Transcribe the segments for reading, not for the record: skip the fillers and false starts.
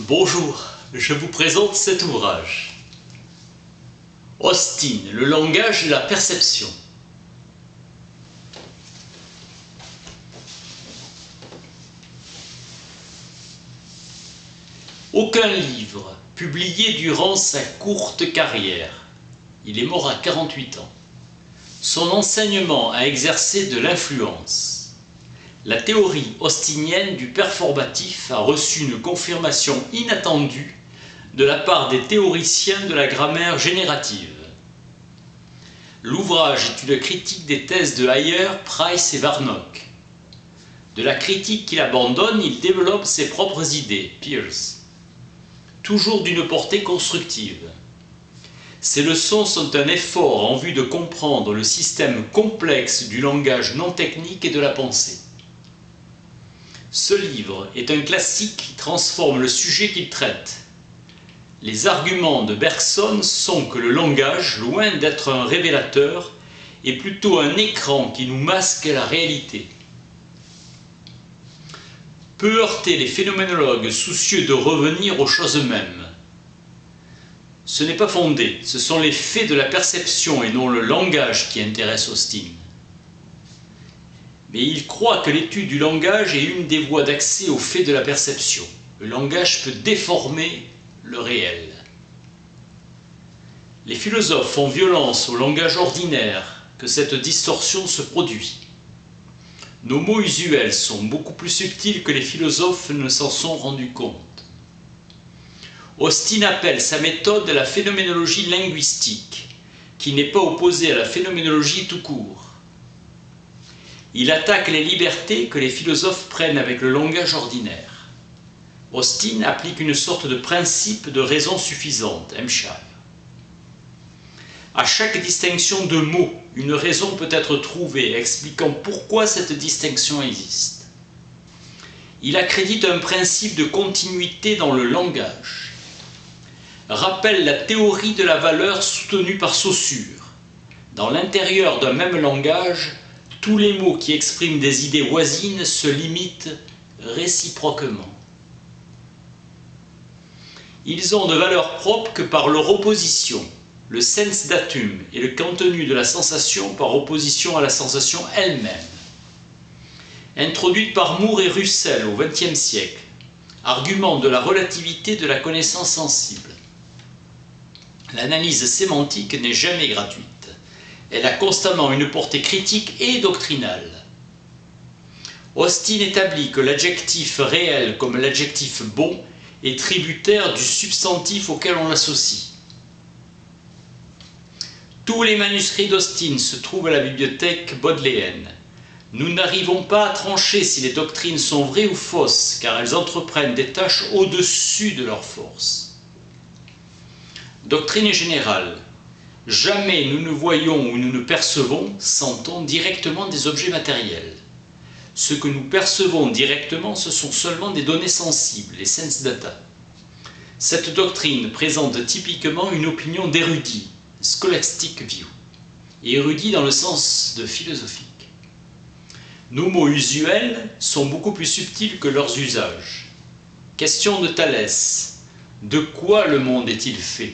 Bonjour, je vous présente cet ouvrage. Austin, le langage de la perception. Aucun livre publié durant sa courte carrière. Il est mort à 48 ans. Son enseignement a exercé de l'influence. La théorie austinienne du performatif a reçu une confirmation inattendue de la part des théoriciens de la grammaire générative. L'ouvrage est une critique des thèses de Hayer, Price et Warnock. De la critique qu'il abandonne, il développe ses propres idées, Peirce, toujours d'une portée constructive. Ces leçons sont un effort en vue de comprendre le système complexe du langage non technique et de la pensée. Ce livre est un classique qui transforme le sujet qu'il traite. Les arguments de Bergson sont que le langage, loin d'être un révélateur, est plutôt un écran qui nous masque la réalité. Peut heurter les phénoménologues soucieux de revenir aux choses mêmes. Ce n'est pas fondé, ce sont les faits de la perception et non le langage qui intéressent Austin. Mais il croit que l'étude du langage est une des voies d'accès aux faits de la perception. Le langage peut déformer le réel. Les philosophes font violence au langage ordinaire que cette distorsion se produit. Nos mots usuels sont beaucoup plus subtils que les philosophes ne s'en sont rendus compte. Austin appelle sa méthode la phénoménologie linguistique, qui n'est pas opposée à la phénoménologie tout court. Il attaque les libertés que les philosophes prennent avec le langage ordinaire. Austin applique une sorte de principe de raison suffisante, Hampshire. À chaque distinction de mots, une raison peut être trouvée expliquant pourquoi cette distinction existe. Il accrédite un principe de continuité dans le langage. Rappelle la théorie de la valeur soutenue par Saussure. Dans l'intérieur d'un même langage, tous les mots qui expriment des idées voisines se limitent réciproquement. Ils ont de valeur propre que par leur opposition, le sens datum est le contenu de la sensation par opposition à la sensation elle-même. Introduite par Moore et Russell au XXe siècle, argument de la relativité de la connaissance sensible. L'analyse sémantique n'est jamais gratuite. Elle a constamment une portée critique et doctrinale. Austin établit que l'adjectif réel comme l'adjectif bon est tributaire du substantif auquel on l'associe. Tous les manuscrits d'Austin se trouvent à la bibliothèque bodléenne. Nous n'arrivons pas à trancher si les doctrines sont vraies ou fausses, car elles entreprennent des tâches au-dessus de leur force. Doctrine générale. Jamais nous ne voyons ou nous ne percevons, sentons directement des objets matériels. Ce que nous percevons directement, ce sont seulement des données sensibles, les sense data. Cette doctrine présente typiquement une opinion d'érudit, scholastic view, et érudit dans le sens de philosophique. Nos mots usuels sont beaucoup plus subtils que leurs usages. Question de Thalès. De quoi le monde est-il fait ?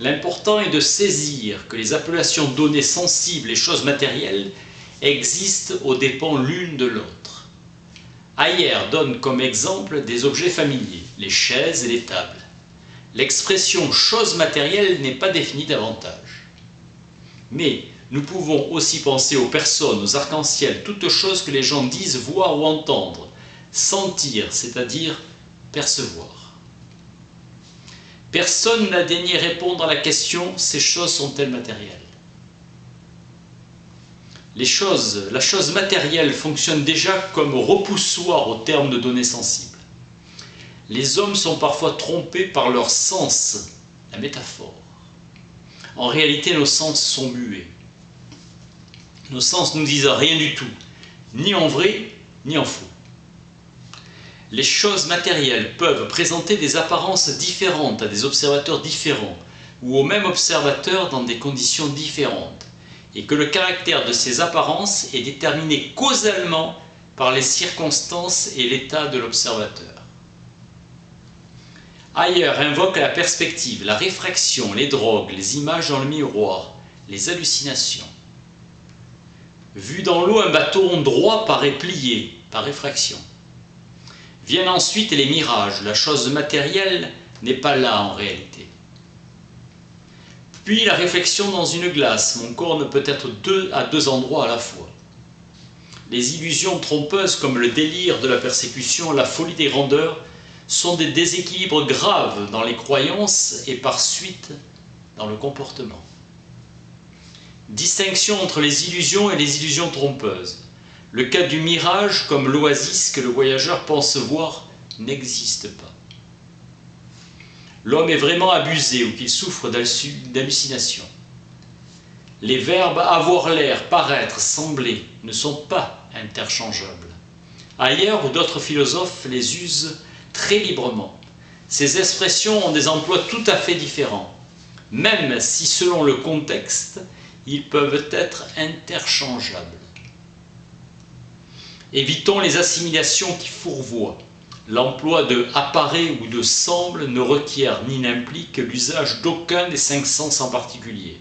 L'important est de saisir que les appellations données sensibles et choses matérielles existent aux dépens l'une de l'autre. Hayer donne comme exemple des objets familiers, les chaises et les tables. L'expression « chose matérielle » n'est pas définie davantage. Mais nous pouvons aussi penser aux personnes, aux arcs-en-ciel, toutes choses que les gens disent voir ou entendre, sentir, c'est-à-dire percevoir. Personne n'a daigné répondre à la question « ces choses sont-elles matérielles ?» La chose matérielle fonctionne déjà comme repoussoir au terme de données sensibles. Les hommes sont parfois trompés par leur sens, la métaphore. En réalité, nos sens sont muets. Nos sens nous disent rien du tout, ni en vrai, ni en faux. Les choses matérielles peuvent présenter des apparences différentes à des observateurs différents, ou au même observateur dans des conditions différentes, et que le caractère de ces apparences est déterminé causalement par les circonstances et l'état de l'observateur. Ailleurs invoque la perspective, la réfraction, les drogues, les images dans le miroir, les hallucinations. Vu dans l'eau, un bâton droit paraît plié par réfraction. Viennent ensuite les mirages, la chose matérielle n'est pas là en réalité. Puis la réflexion dans une glace, mon corps ne peut être à deux endroits à la fois. Les illusions trompeuses comme le délire de la persécution, la folie des grandeurs, sont des déséquilibres graves dans les croyances et par suite dans le comportement. Distinction entre les illusions et les illusions trompeuses. Le cas du mirage, comme l'oasis que le voyageur pense voir, n'existe pas. L'homme est vraiment abusé ou qu'il souffre d'hallucinations. Les verbes avoir l'air, paraître, sembler ne sont pas interchangeables. Ailleurs, où d'autres philosophes les usent très librement, ces expressions ont des emplois tout à fait différents, même si selon le contexte, ils peuvent être interchangeables. Évitons les assimilations qui fourvoient. L'emploi de apparaît ou de semble ne requiert ni n'implique l'usage d'aucun des 5 sens en particulier,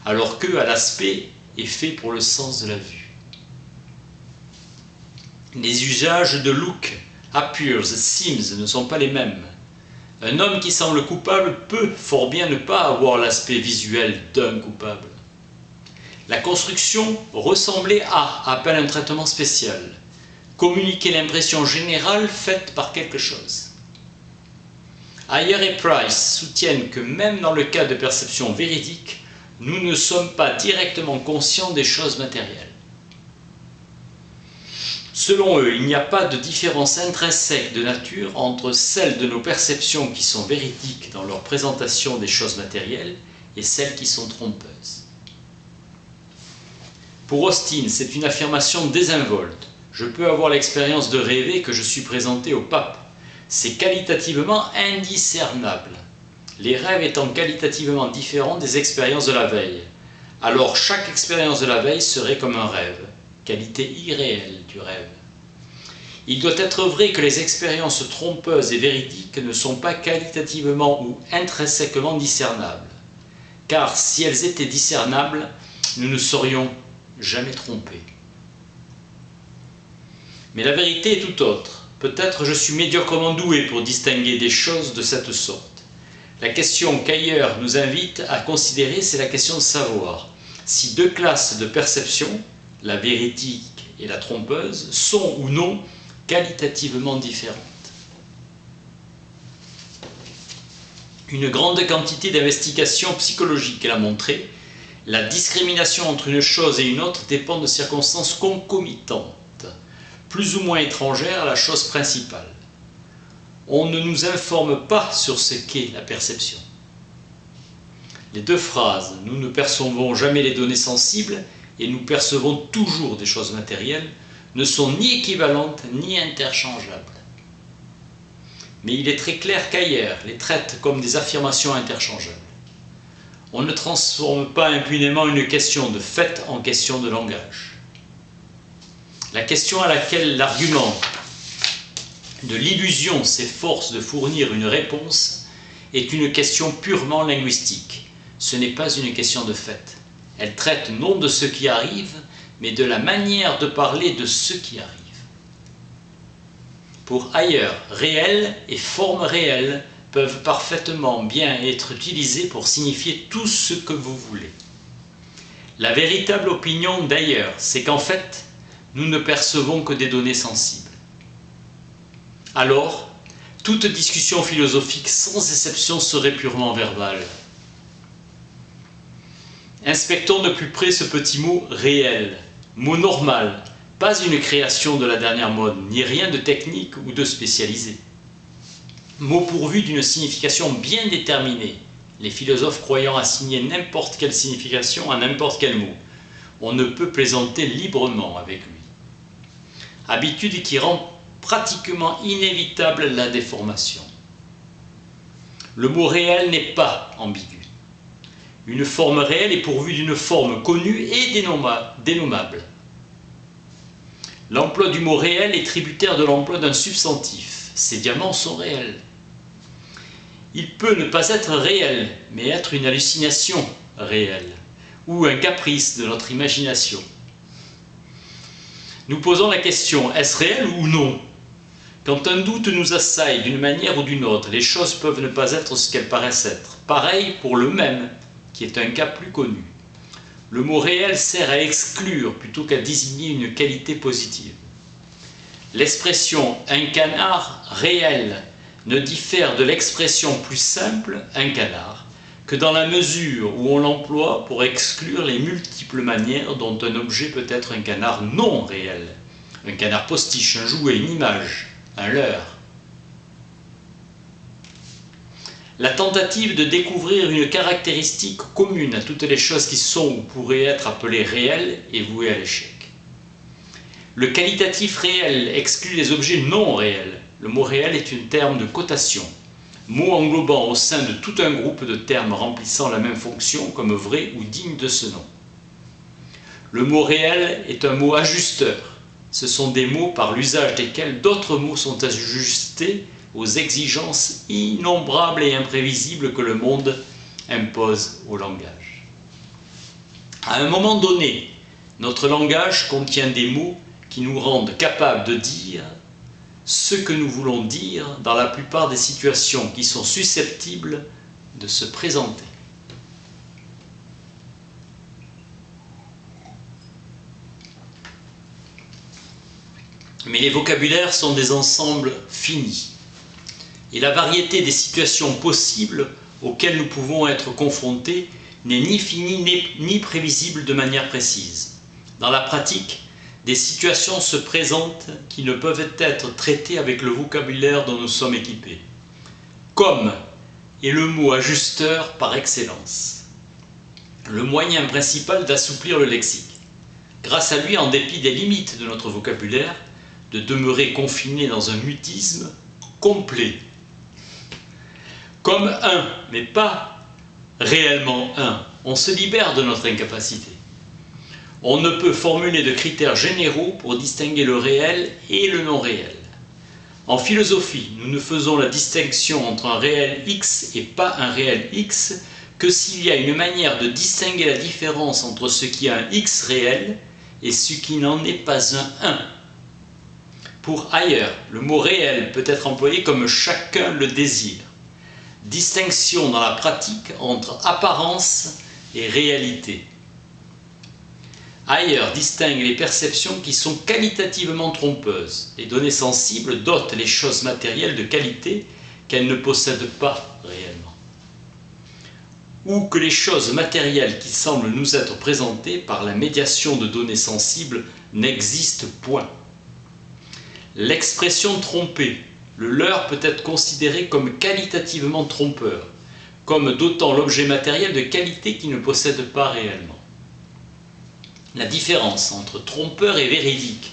alors que, à l'aspect, est fait pour le sens de la vue. Les usages de look, appears, seems ne sont pas les mêmes. Un homme qui semble coupable peut fort bien ne pas avoir l'aspect visuel d'un coupable. La construction « ressembler à » appelle un traitement spécial. Communiquer l'impression générale faite par quelque chose. Ayer et Price soutiennent que même dans le cas de perception véridique, nous ne sommes pas directement conscients des choses matérielles. Selon eux, il n'y a pas de différence intrinsèque de nature entre celles de nos perceptions qui sont véridiques dans leur présentation des choses matérielles et celles qui sont trompeuses. Pour Austin, c'est une affirmation désinvolte. Je peux avoir l'expérience de rêver que je suis présenté au pape. C'est qualitativement indiscernable, les rêves étant qualitativement différents des expériences de la veille. Alors chaque expérience de la veille serait comme un rêve, qualité irréelle du rêve. Il doit être vrai que les expériences trompeuses et véridiques ne sont pas qualitativement ou intrinsèquement discernables, car si elles étaient discernables, nous ne serions jamais trompés. Mais la vérité est tout autre. Peut-être je suis médiocrement doué pour distinguer des choses de cette sorte. La question qu'ailleurs nous invite à considérer, c'est la question de savoir si deux classes de perception, la véridique et la trompeuse, sont ou non qualitativement différentes. Une grande quantité d'investigations psychologiques l'a montré. La discrimination entre une chose et une autre dépend de circonstances concomitantes, plus ou moins étrangères à la chose principale. On ne nous informe pas sur ce qu'est la perception. Les deux phrases « nous ne percevons jamais les données sensibles et nous percevons toujours des choses matérielles » ne sont ni équivalentes ni interchangeables. Mais il est très clair qu'ailleurs les traite comme des affirmations interchangeables. On ne transforme pas impunément une question de fait en question de langage. La question à laquelle l'argument de l'illusion s'efforce de fournir une réponse est une question purement linguistique. Ce n'est pas une question de fait. Elle traite non de ce qui arrive, mais de la manière de parler de ce qui arrive. Pour ailleurs, réel et forme réelle peuvent parfaitement bien être utilisés pour signifier tout ce que vous voulez. La véritable opinion d'ailleurs, c'est qu'en fait, nous ne percevons que des données sensibles. Alors, toute discussion philosophique sans exception serait purement verbale. Inspectons de plus près ce petit mot « réel », mot normal, pas une création de la dernière mode, ni rien de technique ou de spécialisé. Mot pourvu d'une signification bien déterminée, les philosophes croyant assigner n'importe quelle signification à n'importe quel mot. On ne peut plaisanter librement avec lui. Habitude qui rend pratiquement inévitable la déformation. Le mot réel n'est pas ambigu. Une forme réelle est pourvue d'une forme connue et dénommable. L'emploi du mot réel est tributaire de l'emploi d'un substantif. Ces diamants sont réels. Il peut ne pas être réel, mais être une hallucination réelle, ou un caprice de notre imagination. Nous posons la question, est-ce réel ou non? Quand un doute nous assaille d'une manière ou d'une autre, les choses peuvent ne pas être ce qu'elles paraissent être. Pareil pour le même, qui est un cas plus connu. Le mot réel sert à exclure plutôt qu'à désigner une qualité positive. L'expression « un canard réel » ne diffère de l'expression plus simple « un canard » que dans la mesure où on l'emploie pour exclure les multiples manières dont un objet peut être un canard non réel. Un canard postiche, un jouet, une image, un leurre. La tentative de découvrir une caractéristique commune à toutes les choses qui sont ou pourraient être appelées réelles est vouée à l'échec. Le qualitatif réel exclut les objets non réels. Le mot réel est un terme de cotation, mot englobant au sein de tout un groupe de termes remplissant la même fonction comme vrai ou digne de ce nom. Le mot réel est un mot ajusteur. Ce sont des mots par l'usage desquels d'autres mots sont ajustés aux exigences innombrables et imprévisibles que le monde impose au langage. À un moment donné, notre langage contient des mots qui nous rendent capables de dire ce que nous voulons dire dans la plupart des situations qui sont susceptibles de se présenter. Mais les vocabulaires sont des ensembles finis. Et la variété des situations possibles auxquelles nous pouvons être confrontés n'est ni finie ni prévisible de manière précise. Dans la pratique, des situations se présentent qui ne peuvent être traitées avec le vocabulaire dont nous sommes équipés. Comme est le mot ajusteur par excellence. Le moyen principal d'assouplir le lexique. Grâce à lui, en dépit des limites de notre vocabulaire, de demeurer confiné dans un mutisme complet. Comme un, mais pas réellement un. On se libère de notre incapacité. On ne peut formuler de critères généraux pour distinguer le réel et le non réel. En philosophie, nous ne faisons la distinction entre un réel X et pas un réel X que s'il y a une manière de distinguer la différence entre ce qui est un X réel et ce qui n'en est pas un 1. Pour ailleurs, le mot réel peut être employé comme chacun le désire. Distinction dans la pratique entre apparence et réalité. Ailleurs distingue les perceptions qui sont qualitativement trompeuses. Les données sensibles dotent les choses matérielles de qualité qu'elles ne possèdent pas réellement. Ou que les choses matérielles qui semblent nous être présentées par la médiation de données sensibles n'existent point. L'expression trompée, le leurre peut être considéré comme qualitativement trompeur, comme dotant l'objet matériel de qualité qu'il ne possède pas réellement. La différence entre trompeur et véridique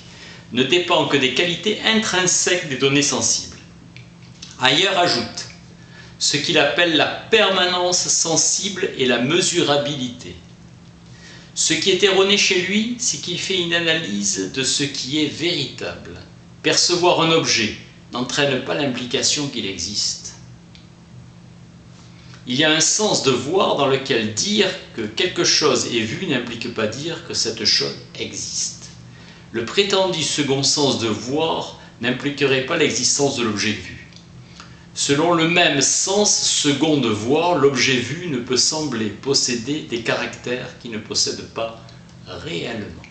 ne dépend que des qualités intrinsèques des données sensibles. Ailleurs ajoute ce qu'il appelle la permanence sensible et la mesurabilité. Ce qui est erroné chez lui, c'est qu'il fait une analyse de ce qui est véritable. Percevoir un objet n'entraîne pas l'implication qu'il existe. Il y a un sens de voir dans lequel dire que quelque chose est vu n'implique pas dire que cette chose existe. Le prétendu second sens de voir n'impliquerait pas l'existence de l'objet vu. Selon le même sens second de voir, l'objet vu ne peut sembler posséder des caractères qu'il ne possède pas réellement.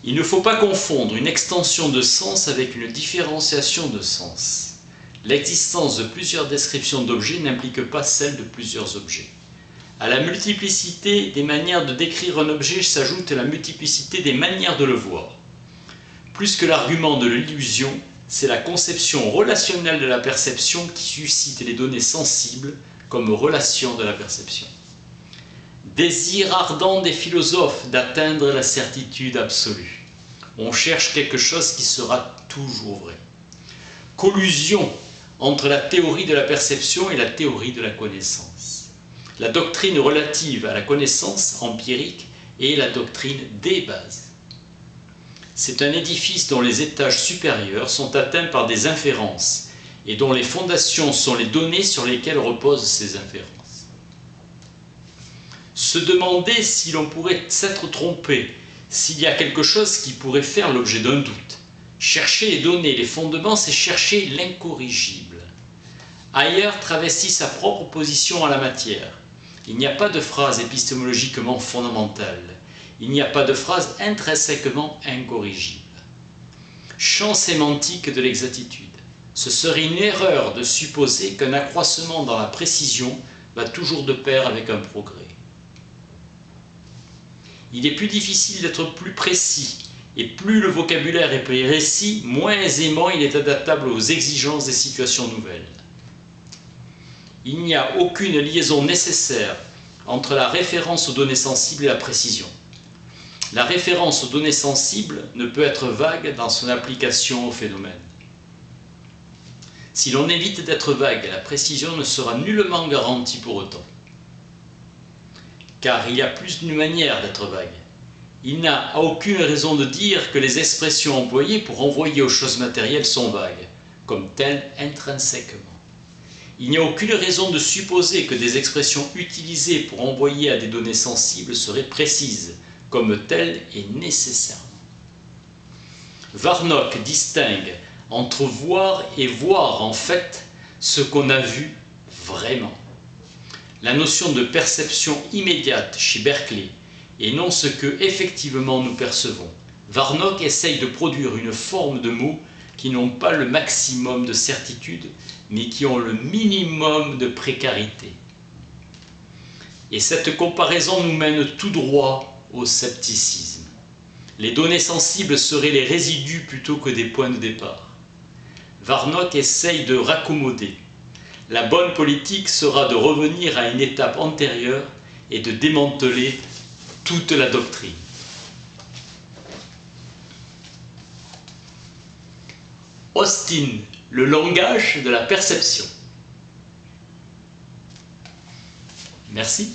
Il ne faut pas confondre une extension de sens avec une différenciation de sens. L'existence de plusieurs descriptions d'objets n'implique pas celle de plusieurs objets. À la multiplicité des manières de décrire un objet s'ajoute la multiplicité des manières de le voir. Plus que l'argument de l'illusion, c'est la conception relationnelle de la perception qui suscite les données sensibles comme relation de la perception. Désir ardent des philosophes d'atteindre la certitude absolue. On cherche quelque chose qui sera toujours vrai. Collusion entre la théorie de la perception et la théorie de la connaissance. La doctrine relative à la connaissance empirique et la doctrine des bases. C'est un édifice dont les étages supérieurs sont atteints par des inférences et dont les fondations sont les données sur lesquelles reposent ces inférences. Se demander si l'on pourrait s'être trompé, s'il y a quelque chose qui pourrait faire l'objet d'un doute. Chercher et donner les fondements, c'est chercher l'incorrigible. Heyer travestit sa propre position en la matière. Il n'y a pas de phrase épistémologiquement fondamentale. Il n'y a pas de phrase intrinsèquement incorrigible. Champ sémantique de l'exactitude. Ce serait une erreur de supposer qu'un accroissement dans la précision va toujours de pair avec un progrès. Il est plus difficile d'être plus précis, et plus le vocabulaire est précis, moins aisément il est adaptable aux exigences des situations nouvelles. Il n'y a aucune liaison nécessaire entre la référence aux données sensibles et la précision. La référence aux données sensibles ne peut être vague dans son application au phénomène. Si l'on évite d'être vague, la précision ne sera nullement garantie pour autant. Car il y a plus d'une manière d'être vague. Il n'a aucune raison de dire que les expressions employées pour renvoyer aux choses matérielles sont vagues, comme telles intrinsèquement. Il n'y a aucune raison de supposer que des expressions utilisées pour envoyer à des données sensibles seraient précises, comme telles et nécessairement. Warnock distingue entre voir et voir en fait ce qu'on a vu vraiment. La notion de perception immédiate chez Berkeley et non ce que effectivement nous percevons. Warnock essaye de produire une forme de mots qui n'ont pas le maximum de certitude, mais qui ont le minimum de précarité. Et cette comparaison nous mène tout droit au scepticisme. Les données sensibles seraient les résidus plutôt que des points de départ. Warnock essaye de raccommoder. La bonne politique sera de revenir à une étape antérieure et de démanteler toute la doctrine. Austin, le langage de la perception. Merci.